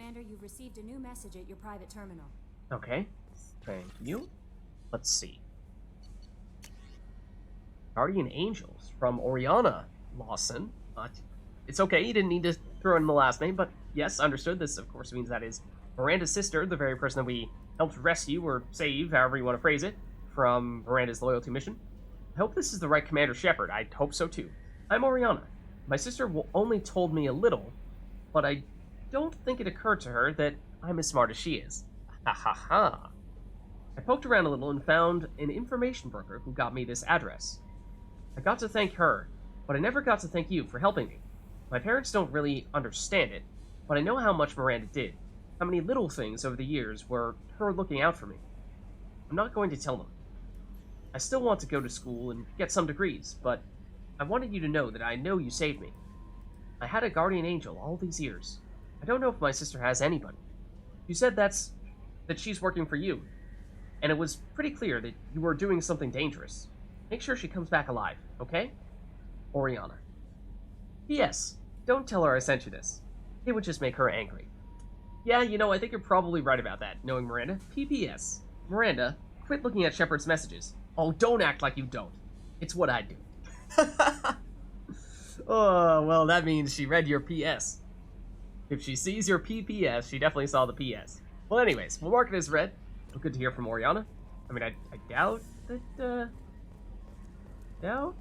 Commander, you've received a new message at your private terminal. Okay, thank you. Let's see. Guardian Angels from Oriana Lawson. It's okay, you didn't need to throw in the last name, but yes, understood. This, of course, means that is Miranda's sister, the very person that we helped rescue or save, however you want to phrase it, from Miranda's loyalty mission. I hope this is the right Commander Shepard. I hope so, too. I'm Oriana. My sister only told me a little, but I don't think it occurred to her that I'm as smart as she is. Ha ha ha. I poked around a little and found an information broker who got me this address. I got to thank her, but I never got to thank you for helping me. My parents don't really understand it, but I know how much Miranda did. How many little things over the years were her looking out for me. I'm not going to tell them. I still want to go to school and get some degrees, but I wanted you to know that I know you saved me. I had a guardian angel all these years. I don't know if my sister has anybody. You said that she's working for you, and it was pretty clear that you were doing something dangerous. Make sure she comes back alive, okay? Oriana. P.S. Don't tell her I sent you this. It would just make her angry. Yeah, you know, I think you're probably right about that, knowing Miranda. P.P.S. Miranda, quit looking at Shepard's messages. Oh, don't act like you don't. It's what I do. Oh, well, that means she read your P.S. If she sees your P.P.S., she definitely saw the P.S. Well, anyways, we'll mark it as read. Well, good to hear from Oriana. I mean, I doubt that, doubt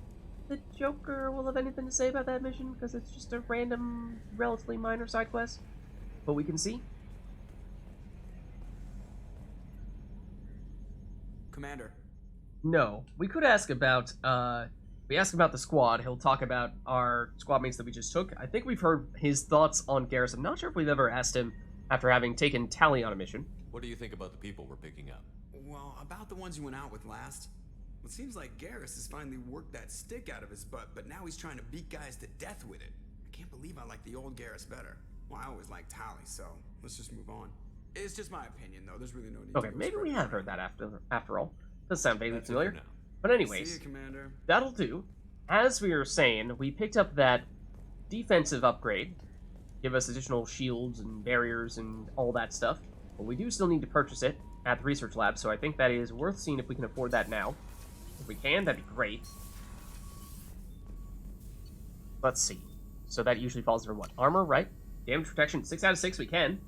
the Joker will have anything to say about that mission, because it's just a random, relatively minor side quest. But we can see. Commander. No. We could ask about, we ask about the squad. He'll talk about our squad mates that we just took. I think we've heard his thoughts on Garrus. I'm not sure if we've ever asked him after having taken Tally on a mission. What do you think about the people we're picking up? Well, about the ones you went out with last. It seems like Garrus has finally worked that stick out of his butt, but now he's trying to beat guys to death with it. I can't believe I like the old Garrus better. Well, I always liked Tally, so let's just move on. It's just my opinion, though. There's really no need Okay, to maybe we have heard that after all. Does sound vaguely familiar. Now. But anyways, See you, Commander. that'll do. As we were saying, we picked up that defensive upgrade. Give us additional shields and barriers and all that stuff. But we do still need to purchase it at the research lab, so I think that is worth seeing if we can afford that now. If we can, that'd be great. Let's see. So that usually falls under what? Armor, right? Damage protection, 6 out of 6 we can.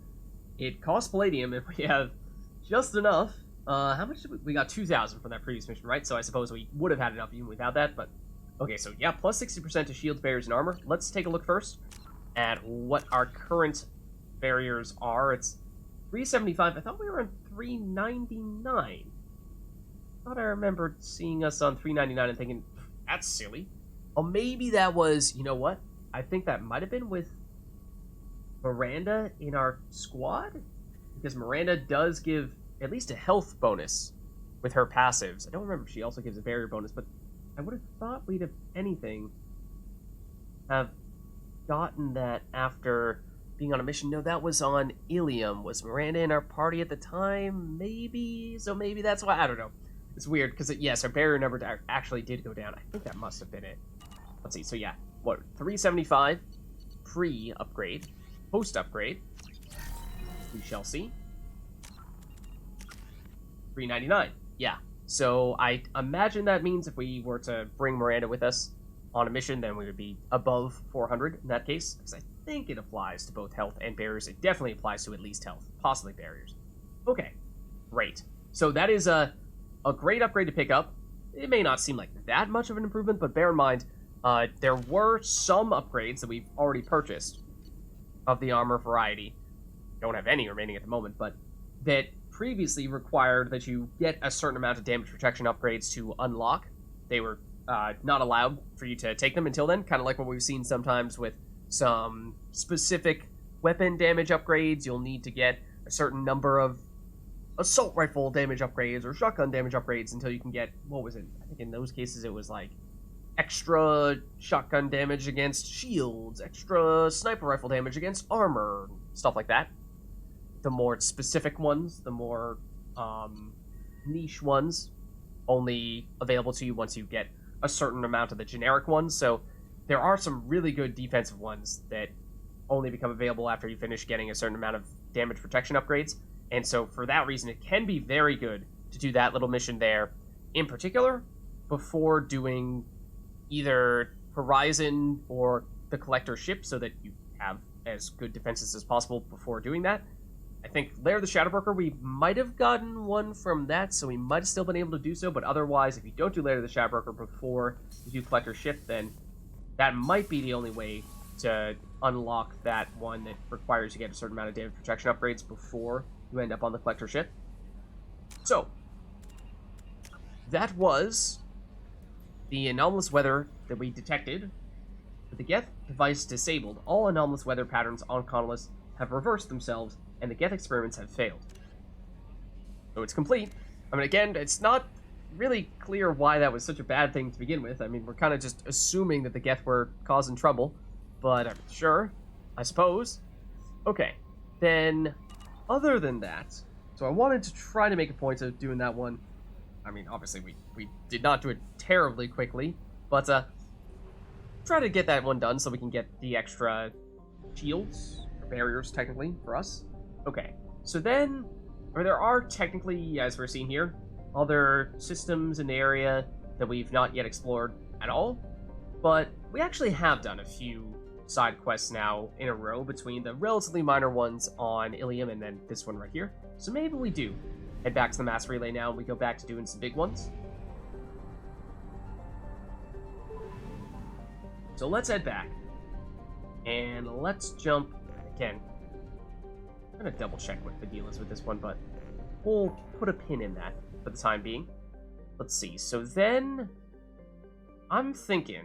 It costs palladium if we have just enough. How much did we got 2,000 from that previous mission, right? So I suppose we would have had enough even without that, but... Okay, so yeah, plus 60% to shields, barriers, and armor. Let's take a look first at what our current barriers are. It's 375. I thought we were on 399. I thought I remembered seeing us on 399 and thinking, that's silly. Well, maybe that was, you know what? I think that might have been with Miranda in our squad? Because Miranda does give at least a health bonus with her passives. I don't remember if she also gives a barrier bonus, but I would have thought we'd, if anything, have gotten that after being on a mission. No, that was on Ilium. Was Miranda in our party at the time? Maybe? So maybe that's why. I don't know. It's weird, because, yes, our barrier number actually did go down. I think that must have been it. Let's see. So, yeah. What? 375 pre-upgrade. Post-upgrade. We shall see. 399. Yeah. So I imagine that means if we were to bring Miranda with us on a mission, then we would be above 400 in that case, because I think it applies to both health and barriers. It definitely applies to at least health, possibly barriers. Okay, great. So that is a great upgrade to pick up. It may not seem like that much of an improvement, but bear in mind, there were some upgrades that we've already purchased of the armor variety. Don't have any remaining at the moment, but that previously required that you get a certain amount of damage protection upgrades to unlock. They were not allowed for you to take them until then, kind of like what we've seen sometimes with some specific weapon damage upgrades. You'll need to get a certain number of assault rifle damage upgrades or shotgun damage upgrades until you can get, what was it? I think in those cases it was like extra shotgun damage against shields, extra sniper rifle damage against armor, stuff like that. The more specific ones, the more niche ones, only available to you once you get a certain amount of the generic ones. So there are some really good defensive ones that only become available after you finish getting a certain amount of damage protection upgrades. And so for that reason, it can be very good to do that little mission there in particular before doing either Horizon or the Collector ship, so that you have as good defenses as possible before doing that. I think Lair of the Shadowbroker, we might have gotten one from that, so we might have still been able to do so, but otherwise, if you don't do Lair of the Shadowbroker before you do Collector ship, then that might be the only way to unlock that one that requires you to get a certain amount of damage protection upgrades before you end up on the Collector ship. So, that was the anomalous weather that we detected. With the Geth device disabled, all anomalous weather patterns on Connolus have reversed themselves, and the Geth experiments have failed. So it's complete. I mean, again, it's not really clear why that was such a bad thing to begin with. I mean, we're kind of just assuming that the Geth were causing trouble, but I'm sure, I suppose. Okay, then, other than that, so I wanted to try to make a point of doing that one. I mean, obviously, we did not do it terribly quickly, but try to get that one done so we can get the extra shields, or barriers, technically, for us. Okay, so then, or there are technically, as we're seeing here, other systems in the area that we've not yet explored at all, but we actually have done a few side quests now in a row between the relatively minor ones on Ilium and then this one right here. So maybe we do head back to the mass relay now and we go back to doing some big ones. So let's head back. And let's jump again. I'm gonna double check what the deal is with this one, but we'll put a pin in that for the time being. Let's see. So then I'm thinking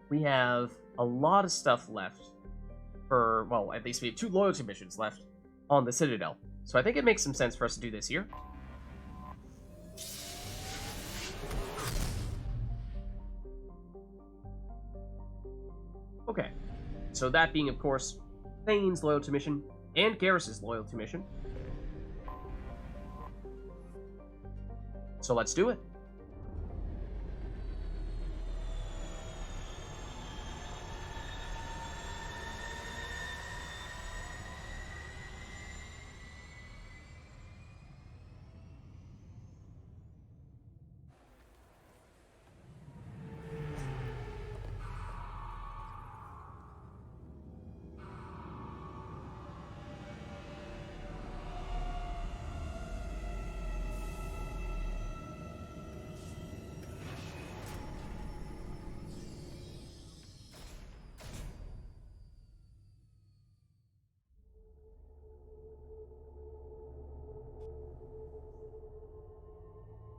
we have a lot of stuff left for, well, at least we have 2 loyalty missions left on the Citadel. So I think it makes some sense for us to do this here. Okay, so that being, of course, Thane'S loyalty mission and Garrus's loyalty mission. So let's do it.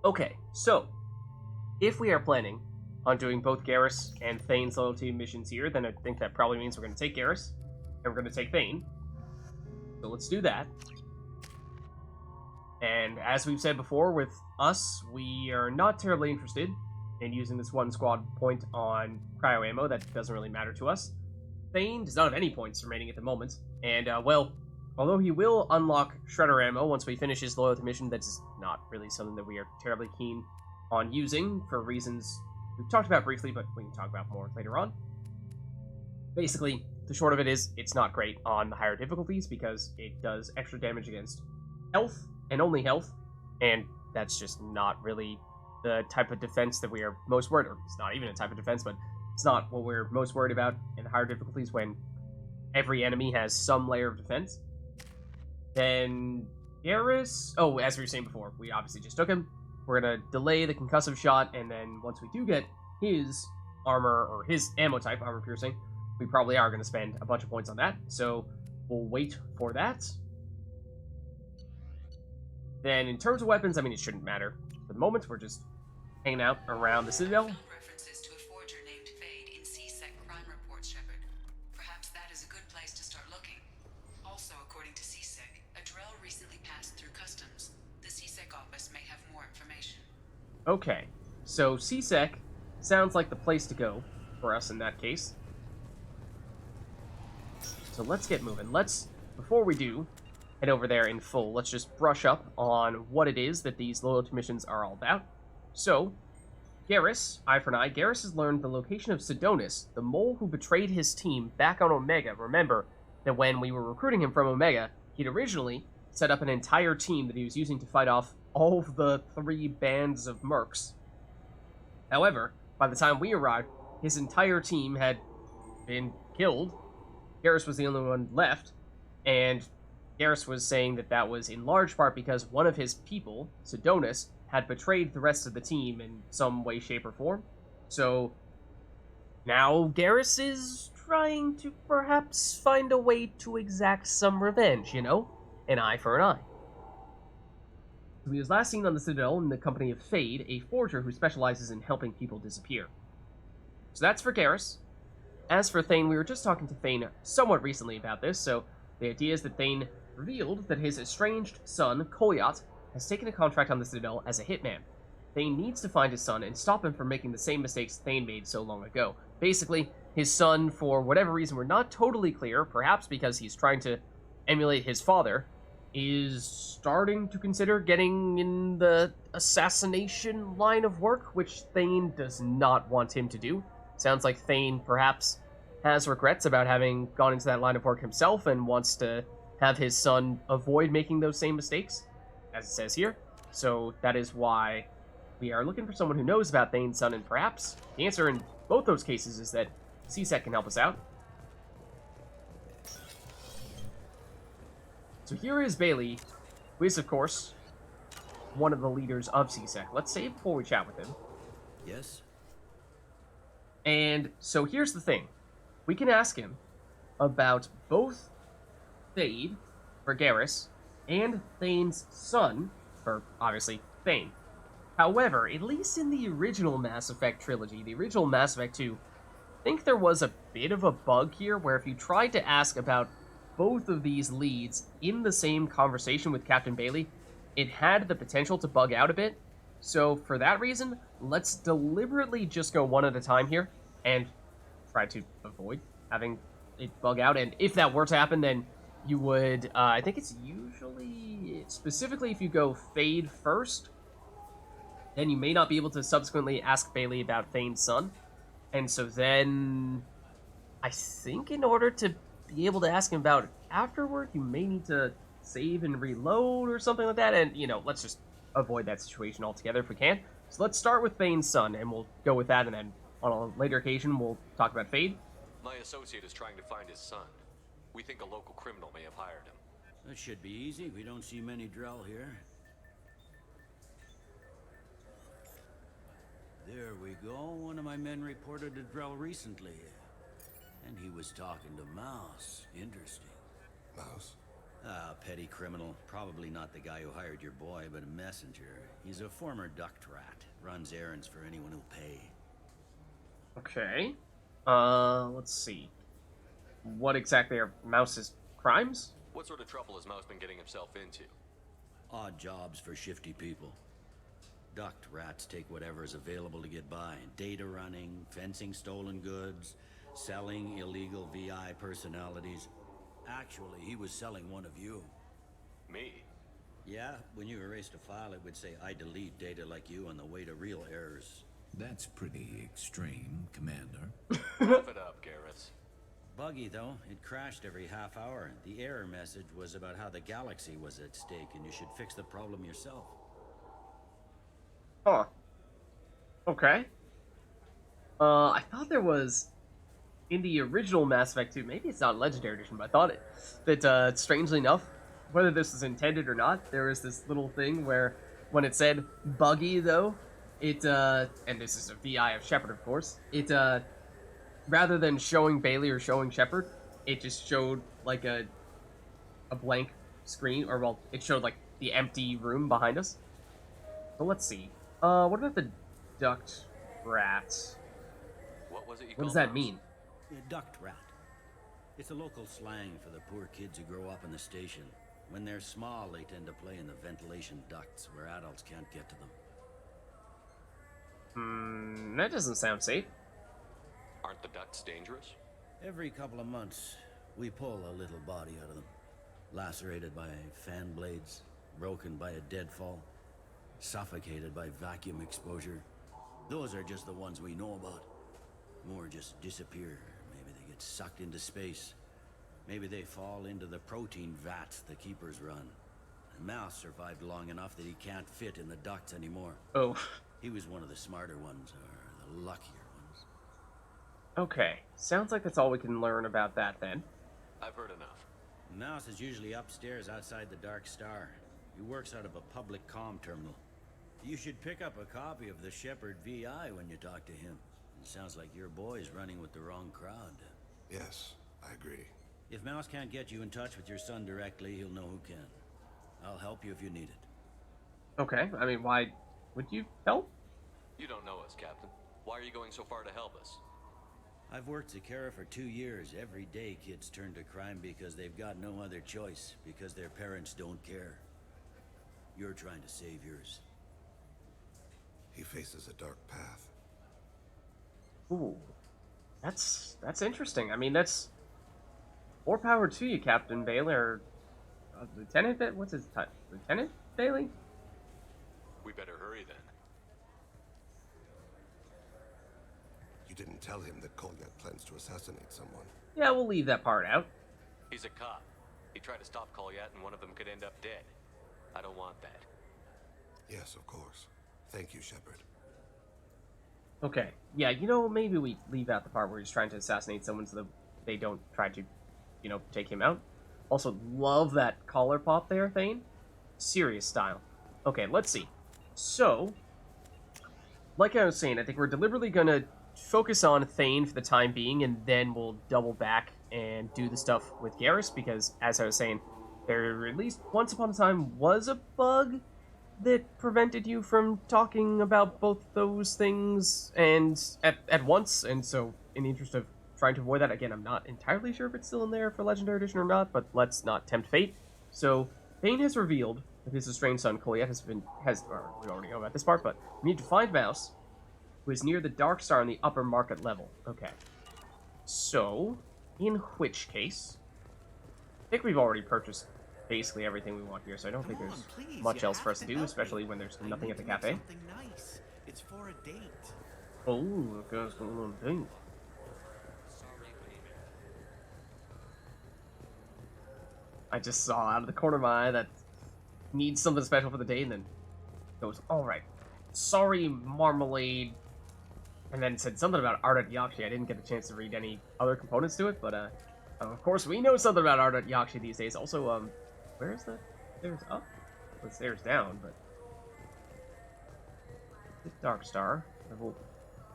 Okay, so, if we are planning on doing both Garrus and Thane'S loyalty missions here, then I think that probably means we're going to take Garrus, and we're going to take Thane. So let's do that. And as we've said before, with us, we are not terribly interested in using this one squad point on cryo ammo. That doesn't really matter to us. Thane does not have any points remaining at the moment, and, well, although he will unlock Shredder ammo once we finish his loyalty mission, that's not really something that we are terribly keen on using for reasons we've talked about briefly, but we can talk about more later on. Basically, the short of it is, it's not great on the higher difficulties because it does extra damage against health, and only health, and that's just not really the type of defense that we are most worried, or it's not even a type of defense, but it's not what we're most worried about in the higher difficulties when every enemy has some layer of defense. Then Garrus, oh, as we were saying before, we obviously just took him. We're gonna delay the concussive shot, and then once we do get his armor, or his ammo type, armor piercing, we probably are gonna spend a bunch of points on that, so we'll wait for that. Then in terms of weapons, I mean, it shouldn't matter. For the moment, we're just hanging out around the Citadel. References to a forger named Fade in C-Sec crime reports, Shepard. Perhaps that is a good place to start looking. Also, according to C-Sec, a drill recently passed through customs. The C-Sec office may have more information. Okay, so C-Sec sounds like the place to go for us in that case. So let's get moving. Before we do head over there in full, let's just brush up on what it is that these loyalty missions are all about. So, Garrus, eye for an eye, Garrus has learned the location of Sidonis, the mole who betrayed his team back on Omega. Remember, that when we were recruiting him from Omega, he'd originally set up an entire team that he was using to fight off all of the 3 bands of mercs. However, by the time we arrived, his entire team had been killed. Garrus was the only one left, and Garrus was saying that that was in large part because one of his people, Sidonis, had betrayed the rest of the team in some way, shape, or form. So now Garrus is trying to perhaps find a way to exact some revenge, you know? An eye for an eye. He was last seen on the Citadel in the company of Fade, a forger who specializes in helping people disappear. So that's for Garrus. As for Thane, we were just talking to Thane somewhat recently about this, so the idea is that Thane revealed that his estranged son, Kolyat, has taken a contract on the Citadel as a hitman. Thane needs to find his son and stop him from making the same mistakes Thane made so long ago. Basically, his son, for whatever reason we're not totally clear, perhaps because he's trying to emulate his father, is starting to consider getting in the assassination line of work, which Thane does not want him to do. Sounds like Thane perhaps has regrets about having gone into that line of work himself and wants to have his son avoid making those same mistakes, as it says here. So that is why we are looking for someone who knows about Thane's son, and perhaps the answer in both those cases is that CSEC can help us out. So here is Bailey, who is, of course, one of the leaders of CSEC. Let's say it before we chat with him. Yes? And so here's the thing. We can ask him about both Thade, for Garrus, and Thane's son, for, obviously, Thane. However, at least in the original Mass Effect trilogy, the original Mass Effect 2, I think there was a bit of a bug here where if you tried to ask about both of these leads in the same conversation with Captain Bailey, it had the potential to bug out a bit. So for that reason, let's deliberately just go one at a time here and try to avoid having it bug out. And if that were to happen, then you would, I think it's usually, specifically if you go Fade first, then you may not be able to subsequently ask Bailey about Thane's son. And so then, I think in order to be able to ask him about it afterward, you may need to save and reload or something like that. And, you know, let's just avoid that situation altogether if we can. So let's start with Thane's son, and we'll go with that, and then on a later occasion, we'll talk about Fade. My associate is trying to find his son. We think a local criminal may have hired him. That should be easy. We don't see many Drell here. There we go. One of my men reported to Drell recently. And he was talking to Mouse. Interesting. Mouse? Ah, petty criminal. Probably not the guy who hired your boy, but a messenger. He's a former duct rat. Runs errands for anyone who'll pay. Okay. Let's see. What exactly are Mouse's crimes? What sort of trouble has Mouse been getting himself into? Odd jobs for shifty people. Duct rats take whatever is available to get by. Data running, fencing stolen goods, selling illegal VI personalities. Actually, he was selling one of you. Me? Yeah, when you erased a file, it would say, I delete data like you on the way to real errors. That's pretty extreme, Commander. Laugh it up, Garrus. Buggy, though. It crashed every half hour. The error message was about how the galaxy was at stake, and you should fix the problem yourself. Huh. Okay. I thought there was, in the original Mass Effect 2, maybe it's not Legendary Edition, but I thought that strangely enough, whether this was intended or not, there was this little thing where, when it said Buggy, though, it, and this is a VI of Shepard, of course, it, rather than showing Bailey or showing Shepard, it just showed, like, a blank screen, or, well, it showed, like, the empty room behind us. So let's see. What about the duct rats? What was it you What does called that Mouse? mean? A duct rat. It's a local slang for the poor kids who grow up in the station. When they're small, they tend to play in the ventilation ducts where adults can't get to them. That doesn't sound safe. Aren't the ducts dangerous? Every couple of months, we pull a little body out of them. Lacerated by fan blades, broken by a deadfall, suffocated by vacuum exposure. Those are just the ones we know about. More just disappear. Maybe they get sucked into space. Maybe they fall into the protein vats the keepers run. And Mouse survived long enough that he can't fit in the ducts anymore. Oh. He was one of the smarter ones, or the luckier ones. Okay. Sounds like that's all we can learn about that then. I've heard enough. Mouse is usually upstairs outside the Dark Star. He works out of a public comm terminal. You should pick up a copy of the Shepard VI when you talk to him. It sounds like your boy's running with the wrong crowd. Yes, I agree. If Mouse can't get you in touch with your son directly, he'll know who can. I'll help you if you need it. Okay. I mean, why would you help? You don't know us, Captain. Why are you going so far to help us? I've worked Zakera for 2 years. Every day kids turn to crime because they've got no other choice, because their parents don't care. You're trying to save yours. He faces a dark path. Ooh. That's interesting. I mean, that's more power to you, Captain Bailey, or Lieutenant. What's his title? Lieutenant Bailey? We better hurry then. You didn't tell him that Kolyat plans to assassinate someone. Yeah, we'll leave that part out. He's a cop. He tried to stop Kolyat and one of them could end up dead. I don't want that. Yes, of course. Thank you, Shepard. Okay. Yeah, you know, maybe we leave out the part where he's trying to assassinate someone so that they don't try to, you know, take him out. Also, love that collar pop there, Thane. Serious style. Okay, let's see. So, like I was saying, I think we're deliberately going to focus on Thane for the time being, and then we'll double back and do the stuff with Garrus, because, as I was saying, there at least once upon a time was a bug that prevented you from talking about both those things and at once, and so in the interest of trying to avoid that, again, I'm not entirely sure if it's still in there for Legendary Edition or not, but let's not tempt fate. So, Thane has revealed that his estranged son, Kolyat, or we already know about this part, but we need to find Mouse, who is near the Dark Star on the upper market level. Okay. So, in which case, I think we've already purchased basically everything we want here, so I don't think there's much else for us to do, especially when there's nothing at the cafe. Something nice. It's for a date. Oh, guys, going on a date. I just saw out of the corner of my eye that needs something special for the day, and then goes, alright, sorry, marmalade, and then said something about art at Yakshi. I didn't get a chance to read any other components to it, but of course we know something about art at Yakshi these days. Also, where is the stairs up? The stairs down, but Dark Star, level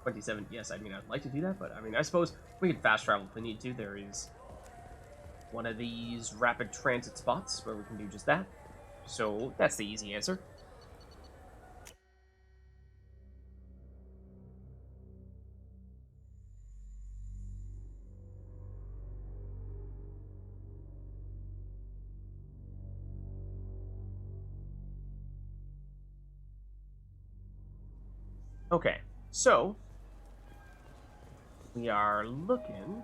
27. Yes, I mean, I'd like to do that, but I mean, I suppose we could fast travel if we need to. There is one of these rapid transit spots where we can do just that. So that's the easy answer. Okay, so we are looking.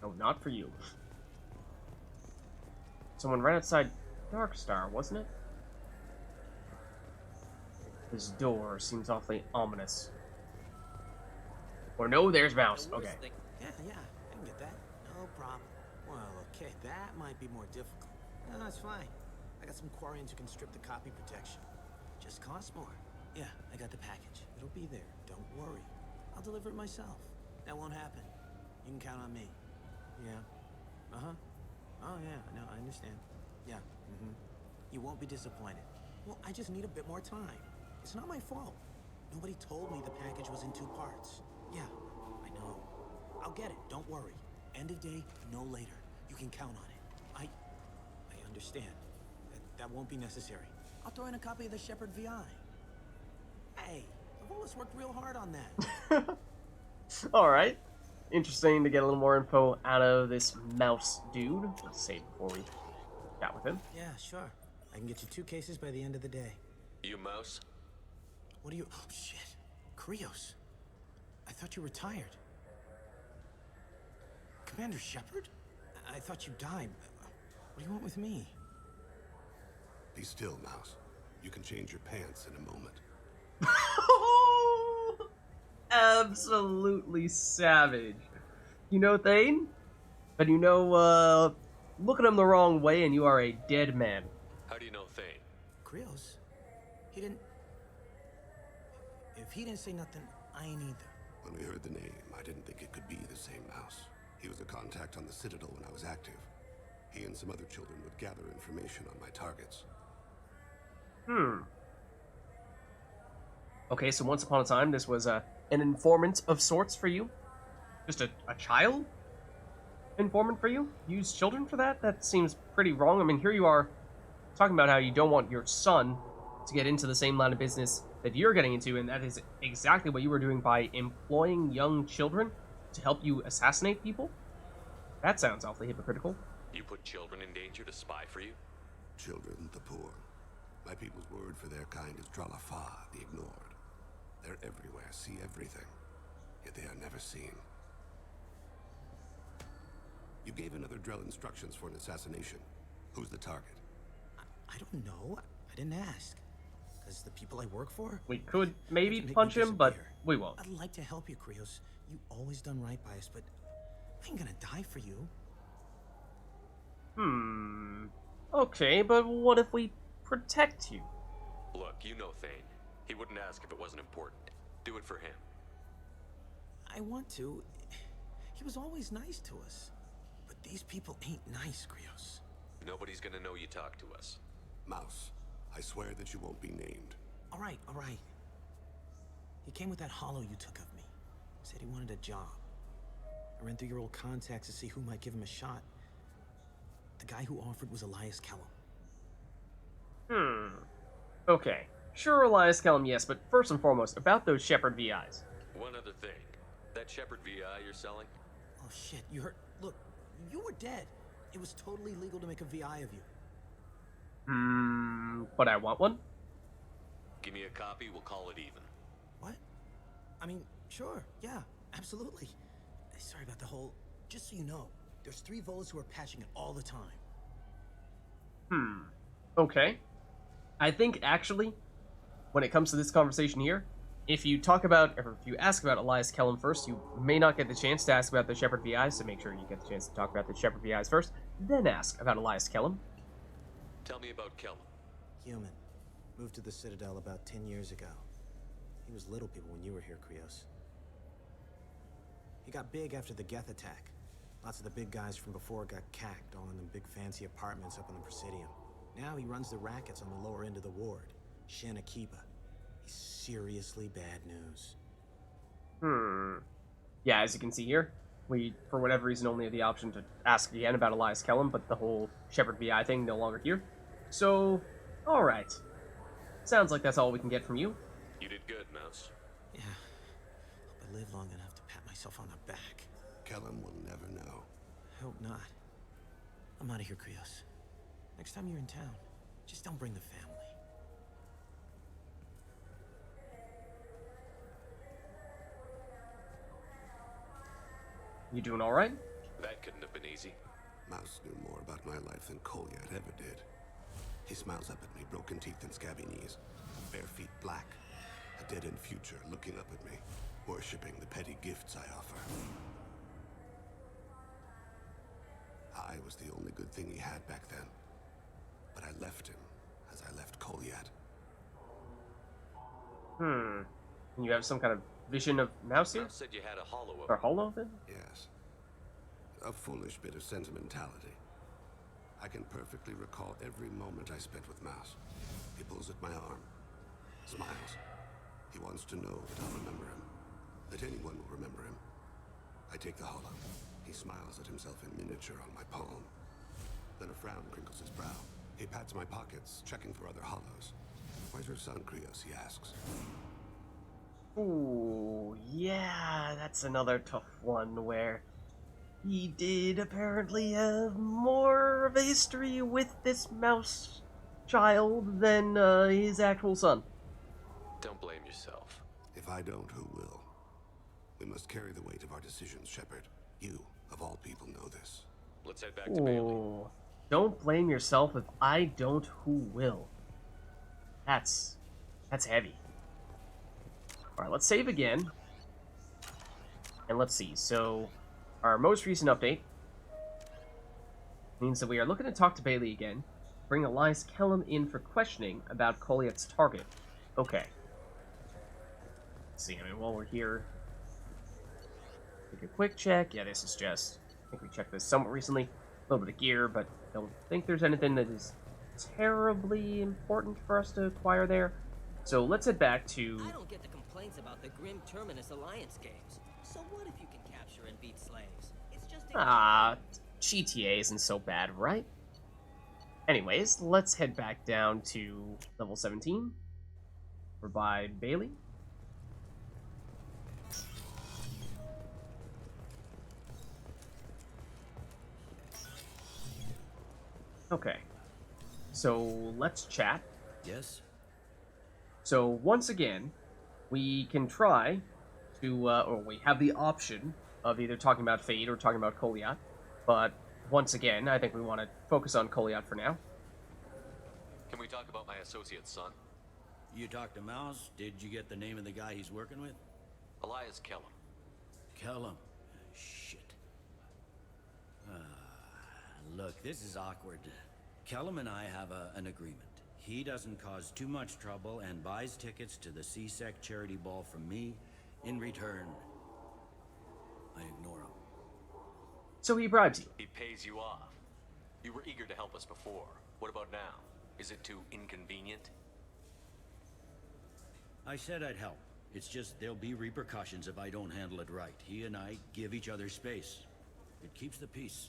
No, not for you. Someone right outside Dark Star, wasn't it? This door seems awfully ominous. Or no, there's Mouse. Okay. Yeah, I can get that. No problem. Well, okay, that might be more difficult. No, that's fine. I got some Quarians who can strip the copy protection. Just costs more. Yeah, I got the package. It'll be there. Don't worry. I'll deliver it myself. That won't happen. You can count on me. Yeah. Uh-huh. Oh, yeah, no, I understand. Yeah, You won't be disappointed. Well, I just need a bit more time. It's not my fault. Nobody told me the package was in 2 parts. Yeah, I know. I'll get it, don't worry. End of day, no later. You can count on it. I understand. That won't be necessary. I'll throw in a copy of the Shepard VI. Hey, I've always worked real hard on that. Alright. Interesting to get a little more info out of this Mouse dude. Let's save before we chat with him. Yeah, sure. I can get you 2 cases by the end of the day. You Mouse? What are you... Oh, shit. Krios. I thought you retired. Commander Shepard? I thought you died. What do you want with me? Be still, Mouse. You can change your pants in a moment. Absolutely savage. You know Thane? But you know, look at him the wrong way and you are a dead man. How do you know Thane? Krios? He didn't... If he didn't say nothing, I ain't either. When we heard the name, I didn't think it could be the same mouse. He was a contact on the Citadel when I was active. He and some other children would gather information on my targets. Okay, so once upon a time, this was an informant of sorts for you? Just a child informant for you? Use children for that? That seems pretty wrong. I mean, here you are talking about how you don't want your son to get into the same line of business that you're getting into, and that is exactly what you were doing by employing young children to help you assassinate people? That sounds awfully hypocritical. You put children in danger to spy for you? Children, the poor. My people's word for their kind is Dralafa, the ignored. They're everywhere, see everything, yet they are never seen. You gave another Drell instructions for an assassination. Who's the target? I don't know. I didn't ask. Because the people I work for... We could maybe make me punch him, but disappear. we won't. I'd like to help you, Krios. You always done right by us, but I ain't gonna die for you. Okay, but what if we protect you? Look, you know Thane. He wouldn't ask if it wasn't important. Do it for him. I want to. He was always nice to us. But these people ain't nice, Krios. Nobody's gonna know you talk to us. Mouse, I swear that you won't be named. All right, all right. He came with that hollow you took of me. Said he wanted a job. I ran through your old contacts to see who might give him a shot. The guy who offered was Elias Kellum. Okay. Sure, Elias Kellum, yes, but first and foremost, about those Shepard VIs. One other thing. That Shepard VI you're selling? Oh shit, you heard? Look, you were dead. It was totally legal to make a VI of you. But I want one? Give me a copy, we'll call it even. What? I mean, sure, yeah, absolutely. Sorry about the whole... Just so you know, there's 3 Volas who are patching it all the time. Okay. I think, actually, when it comes to this conversation here, if you talk about, or if you ask about Elias Kellum first, you may not get the chance to ask about the Shepard VIs, so make sure you get the chance to talk about the Shepard VIs first, then ask about Elias Kellum. Tell me about Kellum. Human. Moved to the Citadel about 10 years ago. He was little people when you were here, Krios. He got big after the Geth attack. Lots of the big guys from before got cacked, all in them big fancy apartments up on the Presidium. Now he runs the rackets on the lower end of the ward. Shin Akiba. He's seriously bad news. Yeah, as you can see here, we, for whatever reason, only have the option to ask again about Elias Kellum, but the whole Shepard VI thing no longer here. So, alright. Sounds like that's all we can get from you. You did good, Mouse. Yeah. Hope I live long enough to pat myself on the back. Kellum will never know. Hope not. I'm out of here, Krios. Next time you're in town, just don't bring the family. You doing alright? That couldn't have been easy. Mouse knew more about my life than Kolyat ever did. He smiles up at me, broken teeth and scabby knees, bare feet black, a dead-end future looking up at me, worshipping the petty gifts I offer. I was the only good thing he had back then, but I left him as I left Kolyat. And you have some kind of vision of Mouse here? Mouse said you had a hollow Or of hollow then? Yes. A foolish bit of sentimentality. I can perfectly recall every moment I spent with Mouse. He pulls at my arm, smiles. He wants to know that I'll remember him, that anyone will remember him. I take the hollow. He smiles at himself in miniature on my palm. Then a frown crinkles his brow. He pats my pockets, checking for other hollows. Where's your son, Krios? He asks. Ooh, yeah, that's another tough one where he did apparently have more of a history with this mouse child than his actual son. Don't blame yourself. If I don't, who will? We must carry the weight of our decisions, Shepard. You, of all people, know this. Let's head back to Bailey. Ooh, don't blame yourself. If I don't, who will? That's heavy. Alright, let's save again. And let's see, so our most recent update means that we are looking to talk to Bailey again. Bring Elias Kellum in for questioning about Colliet's target. Okay. Let's see, I mean, while we're here, take a quick check. Yeah, this is just, I think we checked this somewhat recently. A little bit of gear, but don't think there's anything that is terribly important for us to acquire there. So let's head back to... I don't get the complaints about the Grim Terminus Alliance games. So what if you can capture and beat slaves? It's just GTA isn't so bad, right? Anyways, let's head back down to level 17. We're by Bailey. Okay. So, let's chat. Yes? So, once again, we can try to, or we have the option of either talking about Fade or talking about Colliet. But, once again, I think we want to focus on Colliet for now. Can we talk about my associate's son? You talked to Mouse? Did you get the name of the guy he's working with? Elias Kellum. Kellum. Shit. Look, this is awkward. Kellum and I have an agreement. He doesn't cause too much trouble and buys tickets to the CSEC charity ball from me. In return, I ignore him. So he bribes you. He pays you off. You were eager to help us before. What about now? Is it too inconvenient? I said I'd help. It's just there'll be repercussions if I don't handle it right. He and I give each other space. It keeps the peace.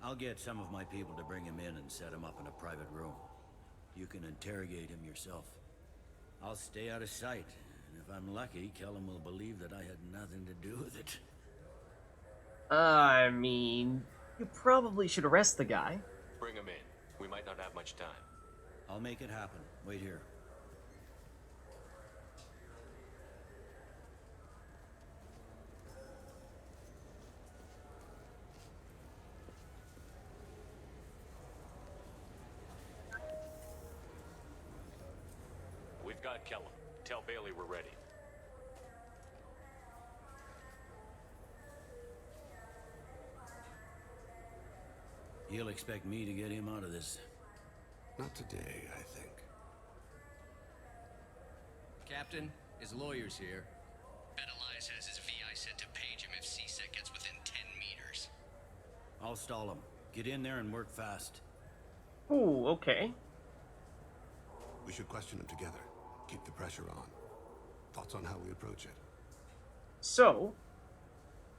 I'll get some of my people to bring him in and set him up in a private room. You can interrogate him yourself. I'll stay out of sight, and if I'm lucky, Kellum will believe that I had nothing to do with it. I mean, you probably should arrest the guy. Bring him in. We might not have much time. I'll make it happen. Wait here. We've got Kellum. Tell Bailey we're ready. He'll expect me to get him out of this. Not today, I think. Captain, his lawyer's here. Bet Elias has his VI set to page him if CSEC gets within 10 meters. I'll stall him. Get in there and work fast. Ooh, okay. We should question him together. Keep the pressure on. Thoughts on how we approach it? So,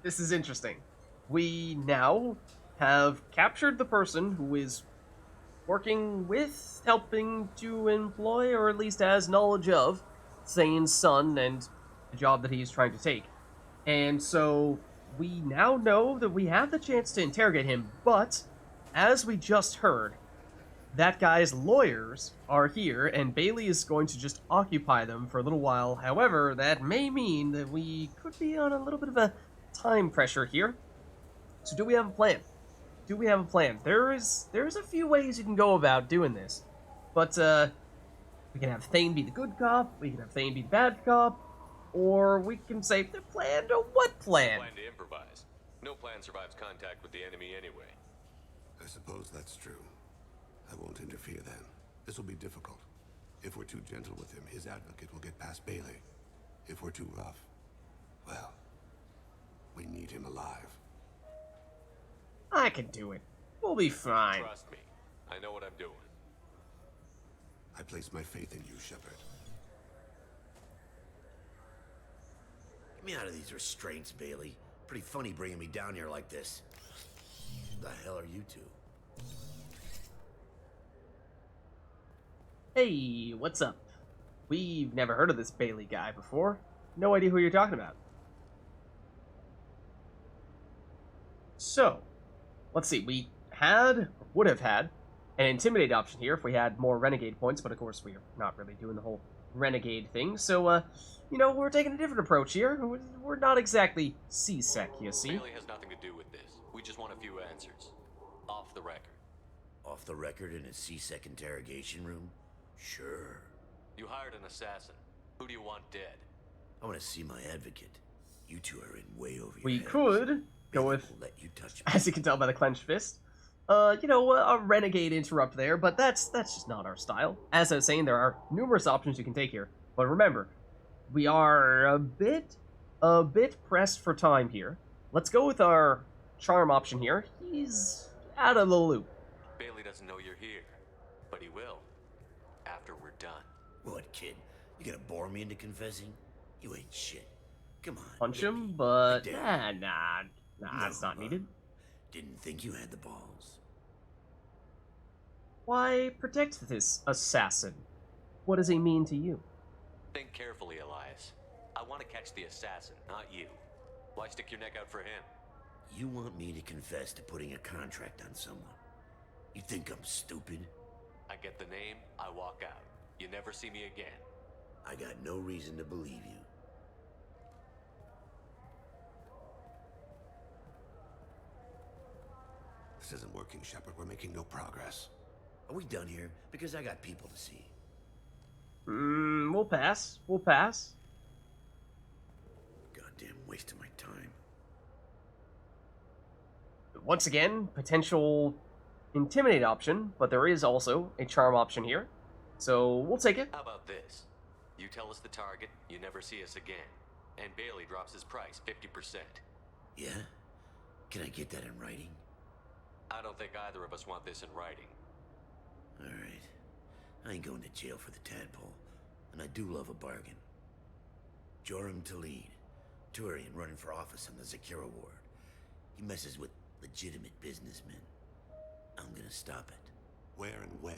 this is interesting. We now have captured the person who is working with, helping to employ, or at least has knowledge of, Thane'S son and the job that he's trying to take. And so, we now know that we have the chance to interrogate him, but, as we just heard, that guy's lawyers are here, and Bailey is going to just occupy them for a little while. However, that may mean that we could be on a little bit of a time pressure here. So do we have a plan? Do we have a plan? There's a few ways you can go about doing this. But, we can have Thane be the good cop, we can have Thane be the bad cop, or we can say, the plan to what plan? Plan to improvise. No plan survives contact with the enemy anyway. I suppose that's true. I won't interfere then. This will be difficult. If we're too gentle with him, his advocate will get past Bailey. If we're too rough, well, we need him alive. I can do it. We'll be fine. Trust me. I know what I'm doing. I place my faith in you, Shepard. Get me out of these restraints, Bailey. Pretty funny bringing me down here like this. Who the hell are you two? Hey, what's up? We've never heard of this Bailey guy before. No idea who you're talking about. So, let's see. We had, or would have had, an Intimidate option here if we had more Renegade points, but of course we're not really doing the whole Renegade thing. So, you know, we're taking a different approach here. We're not exactly CSEC, you see. Bailey has nothing to do with this. We just want a few answers. Off the record. Off the record in a CSEC interrogation room? Sure. You hired an assassin. Who do you want dead? I want to see my advocate. You two are in way over your We heads. could Go with, Won't let you touch me. as you can tell by the clenched fist, you know, a renegade interrupt there, but that's just not our style. As I was saying, there are numerous options you can take here, but remember, we are a bit pressed for time here. Let's go with our charm option here. He's out of the loop. Bailey doesn't know you're here, but he will after we're done. What, kid? You gonna bore me into confessing? You ain't shit. Come on. Punch hit him, me. but I dare you. nah, that's not needed. Didn't think you had the balls. Why protect this assassin? What does he mean to you? Think carefully, Elias. I want to catch the assassin, not you. Why stick your neck out for him? You want me to confess to putting a contract on someone? You think I'm stupid? I get the name, I walk out. You never see me again. I got no reason to believe you. This isn't working, Shepard. We're making no progress. Are we done here? Because I got people to see. We'll pass. We'll pass. Goddamn waste of my time. Once again, potential intimidate option, but there is also a charm option here. So we'll take it. How about this? You tell us the target, you never see us again. And Bailey drops his price 50%. Yeah? Can I get that in writing? I don't think either of us want this in writing. Alright. I ain't going to jail for the tadpole, and I do love a bargain. Joram Talid, Turian running for office on the Zakira ward. He messes with legitimate businessmen. I'm gonna stop it. Where and when?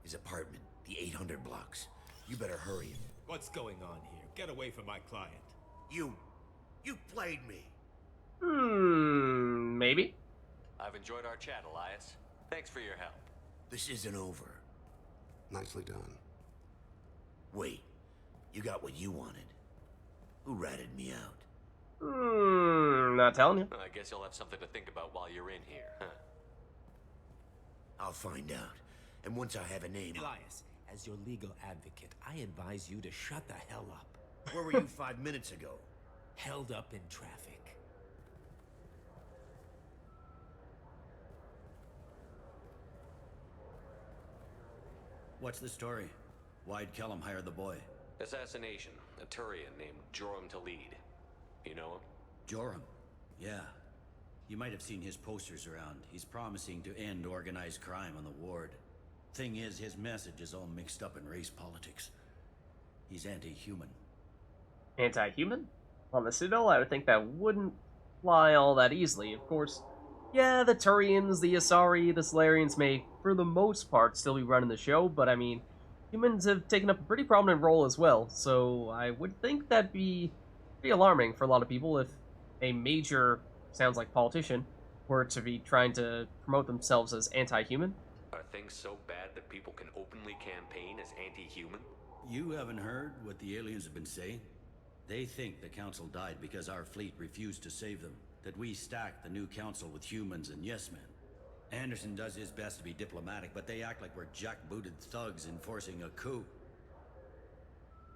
His apartment, the 800 blocks. You better hurry. What's going on here? Get away from my client. You played me. Maybe. I've enjoyed our chat, Elias. Thanks for your help. This isn't over. Nicely done. Wait, you got what you wanted. Who ratted me out? Not telling you. I guess you'll have something to think about while you're in here, huh? I'll find out. And once I have a name... Elias, as your legal advocate, I advise you to shut the hell up. Where were you 5 minutes ago? Held up in traffic. What's the story? Why'd Kellum hire the boy? Assassination. A Turian named Joram Talid. You know him? Joram? Yeah. You might have seen his posters around. He's promising to end organized crime on the ward. Thing is, his message is all mixed up in race politics. He's anti-human. Anti-human? On the Citadel, I would think that wouldn't fly all that easily. Of course, yeah, the Turians, the Asari, the Solarians may, for the most part, still be running the show, but I mean, humans have taken up a pretty prominent role as well, so I would think that'd be pretty alarming for a lot of people if a major, sounds like politician, were to be trying to promote themselves as anti-human. Are things so bad that people can openly campaign as anti-human? You haven't heard what the aliens have been saying? They think the council died because our fleet refused to save them. That we stacked the new council with humans and yes-men. Anderson does his best to be diplomatic, but they act like we're jackbooted thugs enforcing a coup.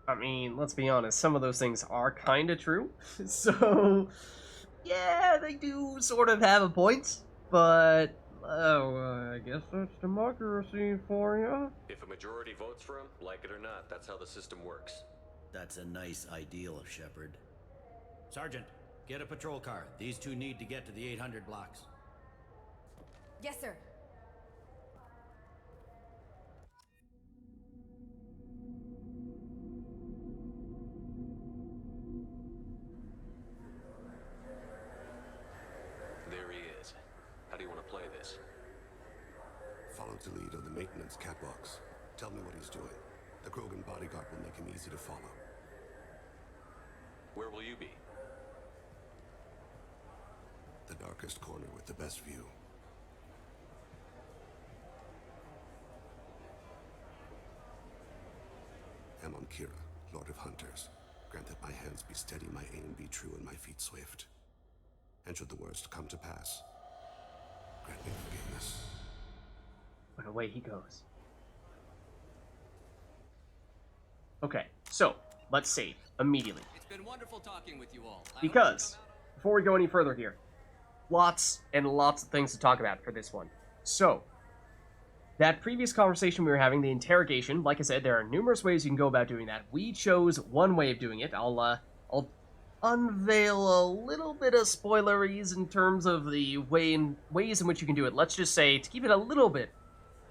I mean, let's be honest, some of those things are kind of true. So, yeah, they do sort of have a point, but, I guess that's democracy for you. If a majority votes for him, like it or not, that's how the system works. That's a nice ideal, Shepard. Sergeant, get a patrol car. These two need to get to the 800 blocks. Yes, sir. There he is. How do you want to play this? Follow to lead on the maintenance catwalks. Tell me what he's doing. The Krogan bodyguard will make him easy to follow. Where will you be? The darkest corner with the best view. Amon Kira, Lord of Hunters. Grant that my hands be steady, my aim be true, and my feet swift. And should the worst come to pass, grant me forgiveness. But away he goes. Okay, so let's save immediately. It's been wonderful talking with you all. Because before we go any further here, lots and lots of things to talk about for this one. So, that previous conversation we were having, the interrogation, like I said, there are numerous ways you can go about doing that. We chose one way of doing it. I'll unveil a little bit of spoileries in terms of the ways in which you can do it. Let's just say, to keep it a little bit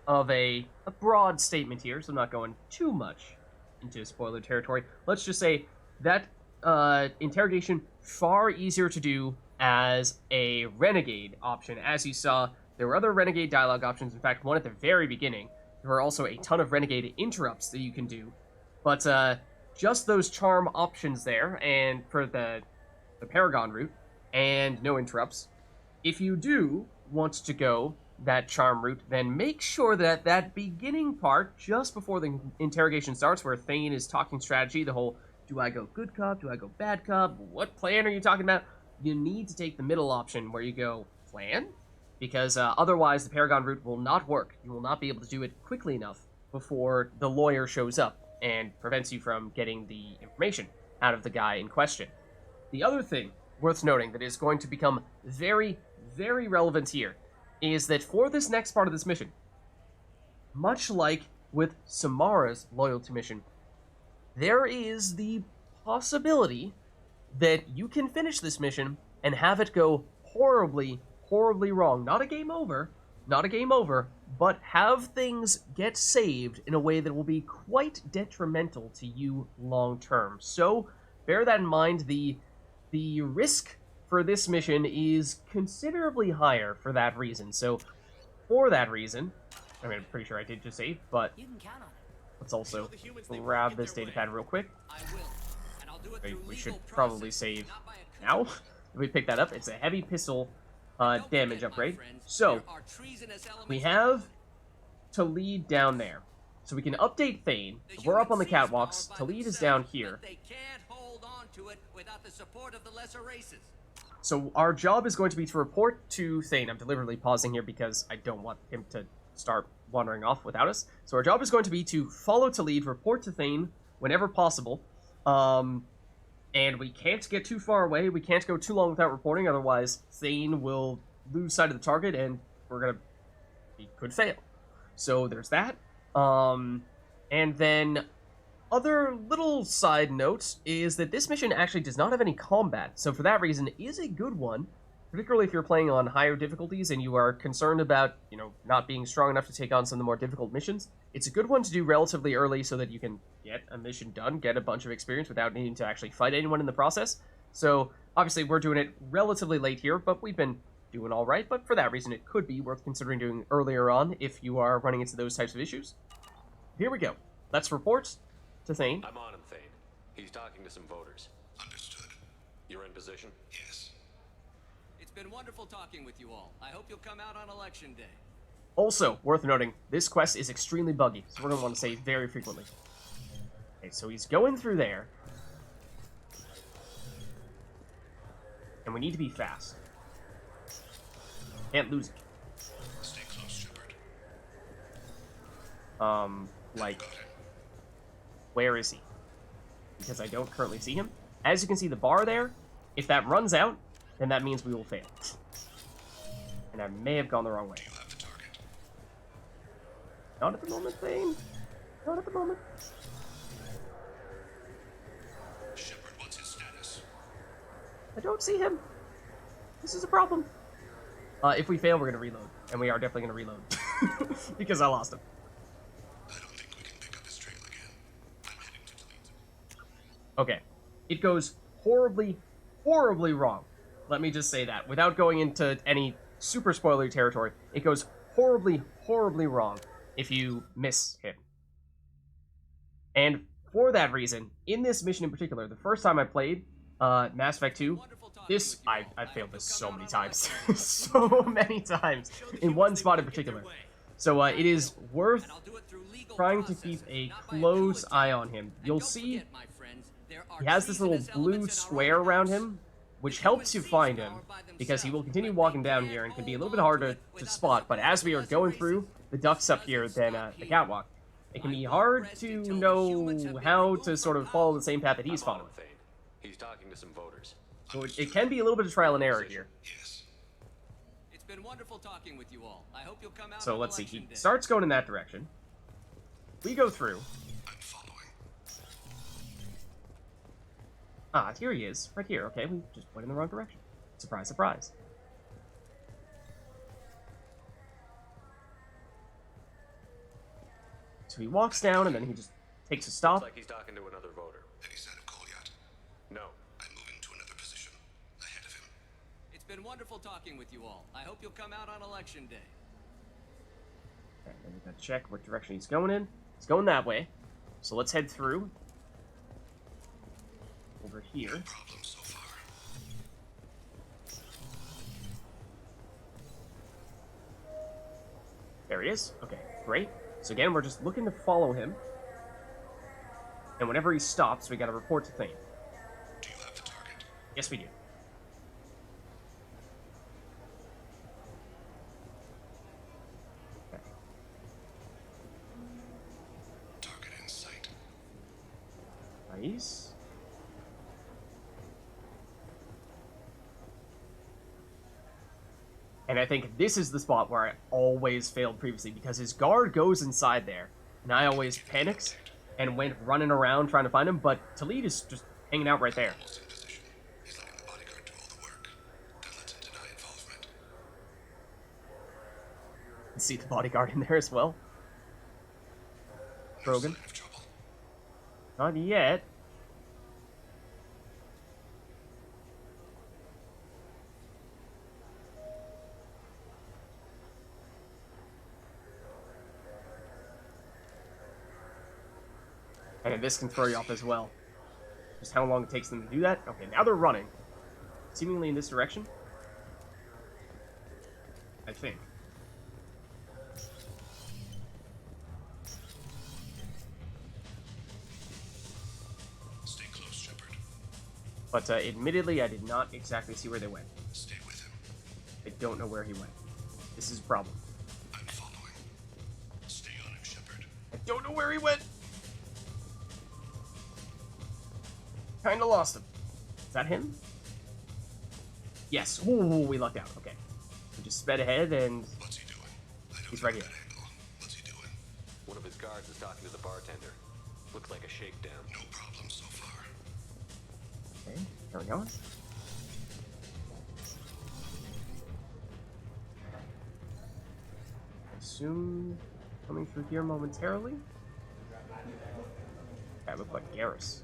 of a broad statement here, so I'm not going too much into spoiler territory, let's just say that interrogation far easier to do as a renegade option. As you saw, there were other renegade dialogue options. In fact, one at the very beginning. There were also a ton of renegade interrupts that you can do. But just those charm options there, and for the Paragon route, and no interrupts. If you do want to go that charm route, then make sure that that beginning part, just before the interrogation starts, where Thane is talking strategy, the whole, do I go good cop, do I go bad cop, what plan are you talking about? You need to take the middle option where you go, plan? Because otherwise the Paragon route will not work. You will not be able to do it quickly enough before the lawyer shows up and prevents you from getting the information out of the guy in question. The other thing worth noting that is going to become very, very relevant here is that for this next part of this mission, much like with Samara's loyalty mission, there is the possibility that you can finish this mission and have it go horribly, horribly wrong. Not a game over, but have things get saved in a way that will be quite detrimental to you long term. So bear that in mind. The risk for this mission is considerably higher for that reason. So for that reason, I mean, I'm pretty sure I did just save, but let's also grab this datapad real quick. We should probably save now. If we pick that up, it's a heavy pistol damage upgrade. So, we have Thane'S down there. So we can update Thane. We're up on the catwalks. Thane'S is down here. So our job is going to be to report to Thane. I'm deliberately pausing here because I don't want him to start wandering off without us. So our job is going to be to follow Thane'S, report to Thane whenever possible. And we can't get too far away. We can't go too long without reporting, otherwise Thane will lose sight of the target and we could fail. So there's that. And then other little side note is that this mission actually does not have any combat. So for that reason, it is a good one, particularly if you're playing on higher difficulties and you are concerned about, not being strong enough to take on some of the more difficult missions. It's a good one to do relatively early so that you can get a mission done, get a bunch of experience without needing to actually fight anyone in the process. So obviously we're doing it relatively late here, but we've been doing all right. But for that reason, it could be worth considering doing earlier on if you are running into those types of issues. Here we go. Let's report to Thane. I'm on him, Thane. He's talking to some voters. Understood. You're in position? Yes. It's been wonderful talking with you all. I hope you'll come out on election day. Also, worth noting, this quest is extremely buggy, so we're going to want to save very frequently. Okay, so he's going through there. And we need to be fast. Can't lose it. Stay close, Shepard. Where is he? Because I don't currently see him. As you can see the bar there, if that runs out, then that means we will fail. And I may have gone the wrong way. Do you have the target? Not at the moment, Thane. Not at the moment. Shepard, what's his status? I don't see him. This is a problem. If we fail, we're going to reload. And we are definitely going to reload. Because I lost him. I don't think we can pick up his trail again. I'm heading to Thane'S. Okay. It goes horribly, horribly wrong. Let me just say that. Without going into any super spoilery territory, it goes horribly, horribly wrong if you miss him. And for that reason, in this mission in particular, the first time I played Mass Effect 2, I failed this so many times. So many times. In one spot in particular. So it is worth trying to keep a close eye on him. You'll see he has this little blue square around him, which helps you find him, because he will continue walking down here and can be a little bit harder to spot. But as we are going through the ducts up here, then the catwalk, it can be hard to know how to sort of follow the same path that he's following. He's talking to some voters. So it can be a little bit of trial and error here. It's been wonderful talking with you all. I hope you'll come out. So on let's see. election He day. starts going in that direction. We go through. I'm following. Ah, here he is. Right here. Okay, we just went in the wrong direction. Surprise, surprise. So he walks down and then he just takes a stop. Looks like he's talking to another voter. Any sign of Goliath? No. I'm moving to another position. Ahead of him. It's been wonderful talking with you all. I hope you'll come out on election day. Okay, then we gotta check what direction he's going in. He's going that way. So let's head through. Over here. No problem so far. There he is. Okay, great. So again, we're just looking to follow him. And whenever he stops, we gotta report to Thane. Do you have the target? Yes, we do. Okay. Target in sight. Nice. And I think this is the spot where I always failed previously, because his guard goes inside there, and I always panicked and went running around trying to find him, but Thane'S is just hanging out right there. Almost in position. He's letting the bodyguard do all the work. Then let's him deny involvement. You see the bodyguard in there as well. No Brogan. sign of trouble. Not yet. And this can throw you off as well. Just how long it takes them to do that. Okay, now they're running. Seemingly in this direction. I think. Stay close, Shepard. But admittedly, I did not exactly see where they went. Stay with him. I don't know where he went. This is a problem. I'm following. Stay on him, Shepard. I don't know where he went. Kinda lost him. Is that him? Yes. Ooh, we lucked out. Okay. We just sped ahead and What's he doing? I don't he's know right here. that angle. What's he doing? One of his guards is talking to the bartender. Looks like a shakedown. No problem so far. Okay, there we go. I assume coming through here momentarily. That looked like Garrus.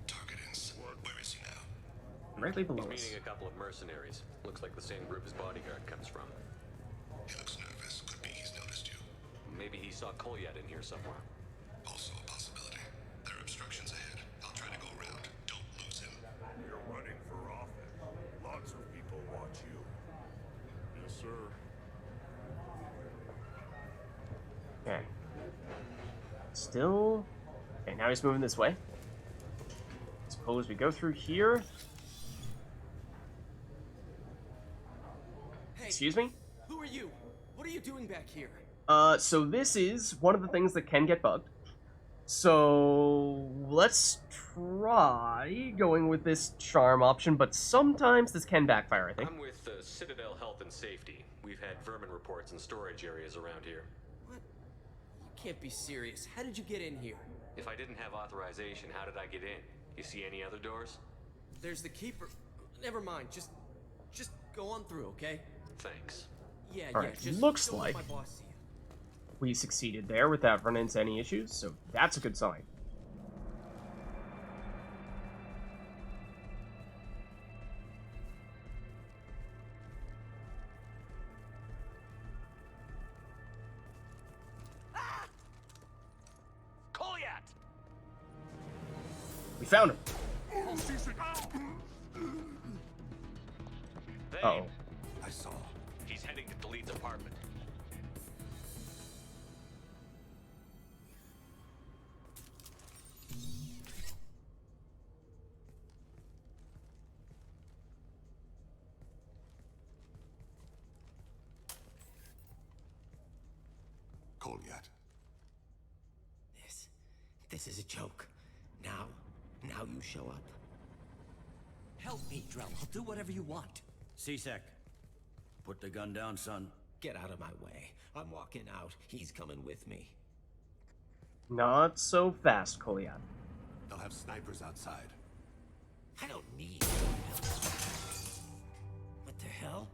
Target in sight. Where is he now? Directly below He's us. meeting a couple of mercenaries. Looks like the same group his bodyguard comes from. He looks nervous. Could be he's noticed you. Maybe he saw Kolyat in here somewhere. Also a possibility. There are obstructions ahead. I'll try to go around. Don't lose him. You're running for office. Lots of people watch you. Yes, sir. Okay. Still. Okay, now he's moving this way. Suppose we go through here. Hey, Excuse me? who are you? What are you doing back here? So this is one of the things that can get bugged. So let's try going with this charm option, but sometimes this can backfire, I think. I'm with Citadel Health and Safety. We've had vermin reports in storage areas around here. What? You can't be serious. How did you get in here? If I didn't have authorization, how did I get in? You see any other doors? There's the keeper. Never mind. Just go on through, okay? Thanks. Yeah, Alright, yeah. Just looks don't let like- my boss see you. We succeeded there without running into any issues, so that's a good sign. Kolyat! We found him. They, Uh-oh. I saw. He's heading to Thane'S apartment. Goliath. This is a joke. Now you show up. Help me, Drell. I'll do whatever you want. C-Sec, put the gun down, son. Get out of my way. I'm walking out. He's coming with me. Not so fast, Koliat. They'll have snipers outside. I don't need... What the hell?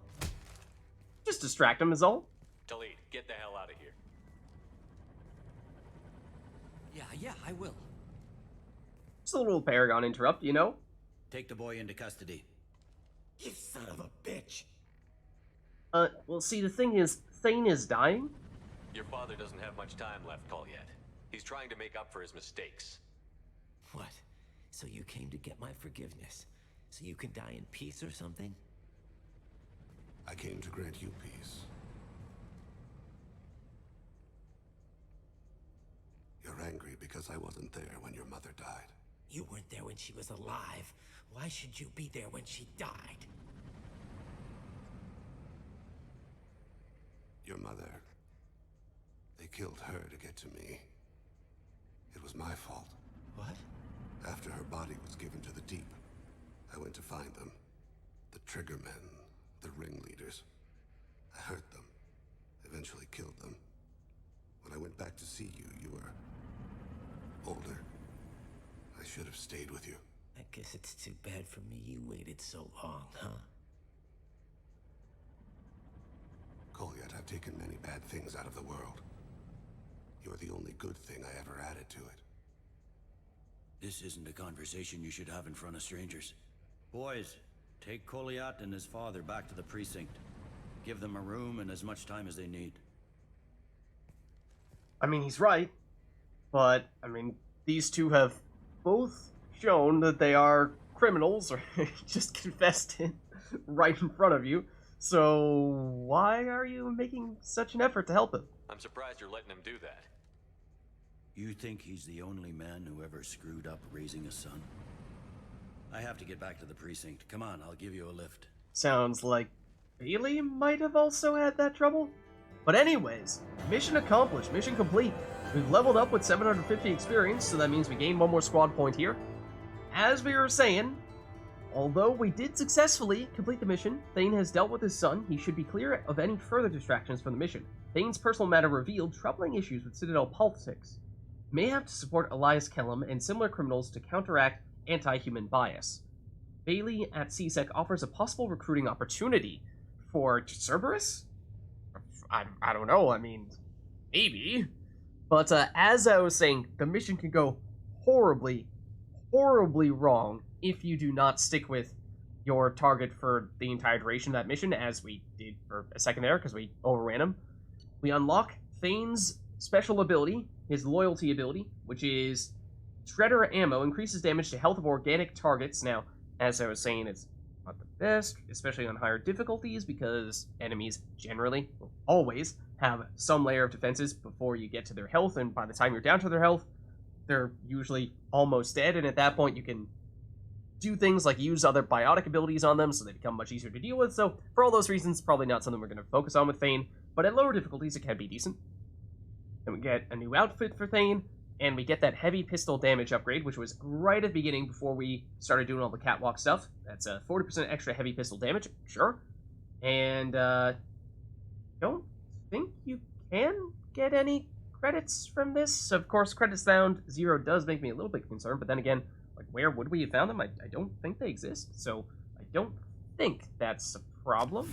Just distract him is all. Talid, get the hell out of here. Yeah, I will. Just a little Paragon interrupt, you know? Take the boy into custody. You son of a bitch. Well, see, the thing is, Thane is dying. Your father doesn't have much time left, Kolyat. He's trying to make up for his mistakes. What? So you came to get my forgiveness? So you can die in peace or something? I came to grant you peace. You're angry because I wasn't there when your mother died. You weren't there when she was alive. Why should you be there when she died? Your mother... They killed her to get to me. It was my fault. What? After her body was given to the deep, I went to find them. The triggermen, the ringleaders. I hurt them. Eventually killed them. When I went back to see you, you were... older. I should have stayed with you. I guess it's too bad for me you waited so long, huh? Kolyat, I've taken many bad things out of the world. You're the only good thing I ever added to it. This isn't a conversation you should have in front of strangers. Boys, take Kolyat and his father back to the precinct. Give them a room and as much time as they need. I mean, he's right. But, I mean, these two have both shown that they are criminals, or just confessed it right in front of you. So, why are you making such an effort to help him? I'm surprised you're letting him do that. You think he's the only man who ever screwed up raising a son? I have to get back to the precinct. Come on, I'll give you a lift. Sounds like Bailey might have also had that trouble. But anyways, mission accomplished, mission complete. We've leveled up with 750 experience, so that means we gained one more squad point here. As we were saying, although we did successfully complete the mission, Thane has dealt with his son. He should be clear of any further distractions from the mission. Thane's personal matter revealed troubling issues with Citadel politics. May have to support Elias Kellum and similar criminals to counteract anti-human bias. Bailey at CSEC offers a possible recruiting opportunity for Cerberus? I don't know, I mean, maybe. But as I was saying, the mission can go horribly, horribly wrong if you do not stick with your target for the entire duration of that mission, as we did for a second there, because we overran him. We unlock Thane's special ability, his loyalty ability, which is Shredder Ammo, increases damage to health of organic targets. Now, as I was saying, it's not the best, especially on higher difficulties, because enemies generally, always, have some layer of defenses before you get to their health, and by the time you're down to their health, they're usually almost dead, and at that point you can do things like use other biotic abilities on them, so they become much easier to deal with. So, for all those reasons, probably not something we're going to focus on with Thane, but at lower difficulties it can be decent. Then we get a new outfit for Thane, and we get that heavy pistol damage upgrade, which was right at the beginning before we started doing all the catwalk stuff. That's a 40% extra heavy pistol damage, sure. And, don't think you can get any credits from this. Of course, credits found 0 does make me a little bit concerned, but then again, like, where would we have found them? I don't think they exist, so I don't think that's a problem.